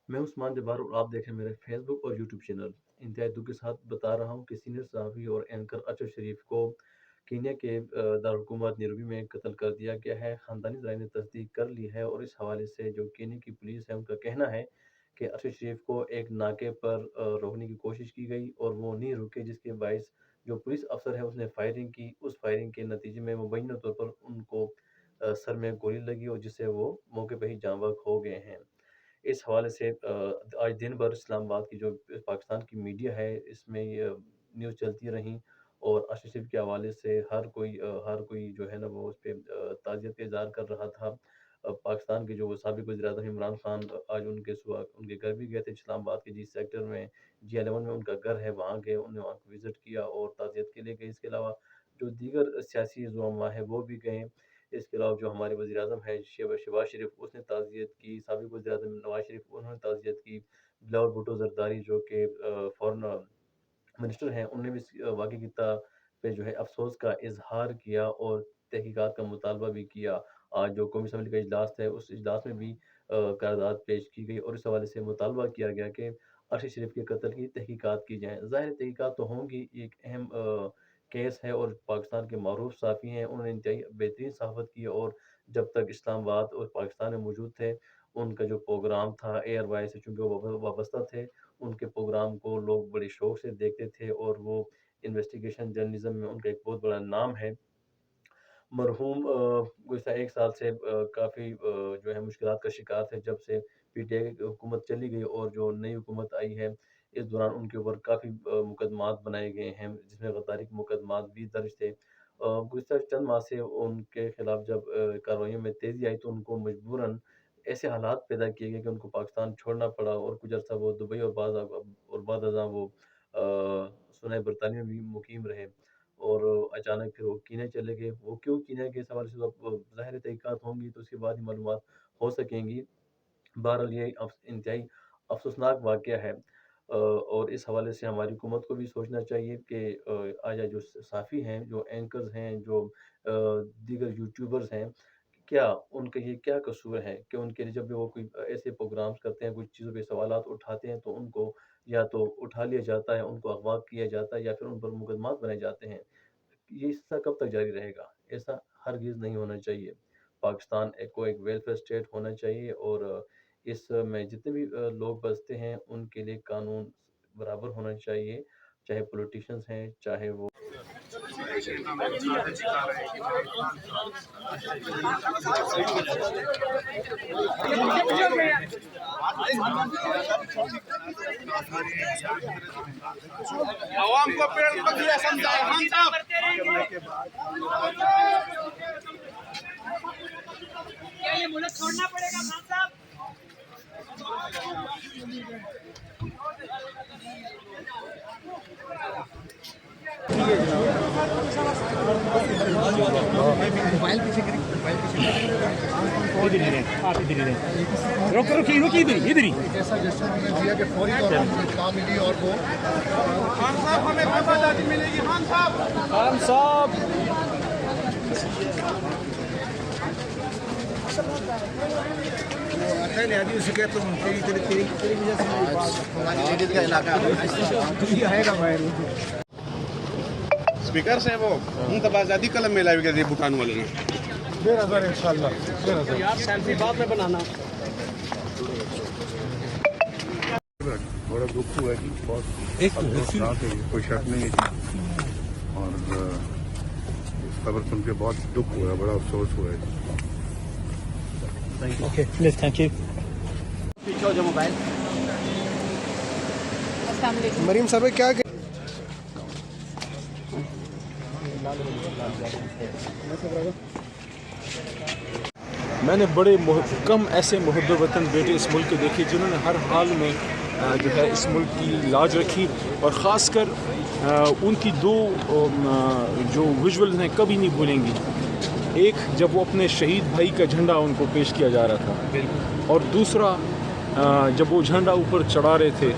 मैं उस्मान जब्बार और आप देख रहे हैं मेरे फेसबुक और यूट्यूब चैनल। इंतहाई दुख के साथ बता रहा हूँ कि सीनियर सहाफ़ी और एंकर अरशद शरीफ को कीनिया के दारकूमत नैरोबी में कत्ल कर दिया गया है। ख़ानदानी ज़राए ने तस्दीक कर ली है और इस हवाले से जो कीनिया की पुलिस है उनका कहना है कि अरशद शरीफ को एक नाके पर रोकने की कोशिश की गई और वो नहीं रुके, जिसके बाइस जो पुलिस अफ़सर है उसने फायरिंग की। उस फायरिंग के नतीजे में मुबैना तौर पर उनको सर में गोली लगी और जिससे वो मौके पे ही जाँ बहक हो गए हैं। इस हवाले से आज दिन भर इस्लामाबाद की जो पाकिस्तान की मीडिया है इसमें ये न्यूज़ चलती रहीं और अरशद शरीफ के हवाले से हर कोई जो है ना वो उस पे ताज़ियत का इज़हार कर रहा था। पाकिस्तान के जो साबिक़ वज़ीर-ए-आज़म इमरान खान आज उनके सुबह उनके घर भी गए थे इस्लामाबाद के जी सेक्टर में, जी11 में उनका घर है, वहाँ गए, उन्होंने वहाँ को विज़िट किया और ताज़ियत के लिए गए। इसके अलावा जो दीगर सियासी ज़ुअमा हैं वो भी गए। इसके अलावा जो हमारे वज़ीर-ए-आज़म हैं शहबाज़ शरीफ़ उसने ताज़ियत की, साबिक़ वज़ीर-ए-आज़म नवाज़ शरीफ़ उन्होंने ताज़ियत की, बिलावल भुट्टो ज़रदारी जो कि फ़ॉरेन मिनिस्टर हैं उन्होंने भी इस वाक़ये की पे जो है अफ़सोस का इज़हार किया और तहकीकात का मुतालबा भी किया। आज जो कौमी असम्बली का इजलास है उस इजलास में भी करारदाद पेश की गई और इस हवाले से मुतालबा किया गया कि अरशद शरीफ के कत्ल की तहकीकात की जाएँ। ज़ाहिर है तहकीकात तो होंगी, ये एक अहम केस है और पाकिस्तान के मरूफ सहाफ़ी हैं, उन्होंने इंतहाई बेहतरीन सहाफ़त की और जब तक इस्लामाबाद और पाकिस्तान में मौजूद थे, उनका जो प्रोग्राम था एयरवाइज़ से चूँकि वो वाबस्ता थे, उनके प्रोग्राम को लोग बड़े शौक से देखते थे और वो इन्वेस्टिगेशन जर्नलिज़्म में उनका एक बहुत बड़ा नाम है। मरहूम गुज़िश्ता 1 साल से काफ़ी जो है मुश्किलात का शिकार थे जब से पीटीआई की हुकूमत चली गई और जो नई हुकूमत आई है, इस दौरान उनके ऊपर काफ़ी मुकदमात बनाए गए हैं, जिसमें गद्दारी के मुकदमात भी दर्ज थे। गुज़िश्ता चंद माह से उनके खिलाफ जब कार्रवाइयों में तेज़ी आई तो उनको मजबूरन ऐसे हालात पैदा किए गए कि उनको पाकिस्तान छोड़ना पड़ा और कुछ अर्सा वो दुबई और बाद अज़ां वो सुलह बरतानिया में भी मुकीम रहे। और अचानक फिर वो कीनिया चले गए। वो क्यों कीनिया गए इस हवाले से तो अब ज़ाहिर है तहकीकात होंगी तो उसके बाद ही मालूमात हो सकेंगी। बहरहाल ये इंतहाई अफ़सोसनाक वाक़या है और इस हवाले से हमारी हुकूमत को भी सोचना चाहिए कि आज जो सहाफ़ी हैं, जो एंकर्स हैं, जो दीगर यूट्यूबर्स हैं, क्या उनका ये क्या कसूर है कि उनके लिए जब भी वो कोई ऐसे प्रोग्राम्स करते हैं, कुछ चीज़ों पे सवालात उठाते हैं तो उनको या तो उठा लिया जाता है, उनको अगवा किया जाता है या फिर उन पर मुकदमात बनाए जाते हैं। ये हिस्सा कब तक जारी रहेगा? ऐसा हरगिज़ नहीं होना चाहिए। पाकिस्तान को एक वेलफेयर स्टेट होना चाहिए और इसमें जितने भी लोग बसते हैं उनके लिए कानून बराबर होना चाहिए, चाहे पॉलिटिशियंस हैं, चाहे वो आवाम को पेड़ को दिया समझाए हम सब क्या ये मुल्क छोड़ना पड़ेगा खान साहब। मोबाइल पीछे करें, मोबाइल पीछे इधर ही रहें, आप इधर ही रहें। रुको रुकिए रुकिए इधर ही। एक ऐसा जेस्चर हमने दिया कि फौरी तौर पर हमें इत्तला मिली और वो खान साहब हमें आज़ादी मिलेगी। खान साहब लिहाजी उसे कहते हैं तेरी तेरी तेरी तेरी वजह से मस्जिद का इलाका आएगा भाई। स्पीकर से वो तब आज़ादी कलम में लाइव कर दिए भूटान वाले ने 1000 इंशाल्लाह 1000 यार सेल्फी बाद में बनाना। बड़ा दुख हुआ है कि बहुत अफसोसनाक है, कोई शक नहीं है और इस खबर सुन के बहुत दुख हुआ है, बड़ा अफसोस हुआ है। Okay please thank you. पीछे हो जो मोबाइल। अस्सलाम वालेकुम। मरीम साहब क्या मैंने बड़े कम ऐसे मुहब्बत वतन बेटे इस मुल्क के देखे जिन्होंने हर हाल में जो है इस मुल्क की लाज रखी और ख़ासकर उनकी दो जो विजुअल्स हैं कभी नहीं भूलेंगी। एक जब वो अपने शहीद भाई का झंडा उनको पेश किया जा रहा था और दूसरा जब वो झंडा ऊपर चढ़ा रहे थे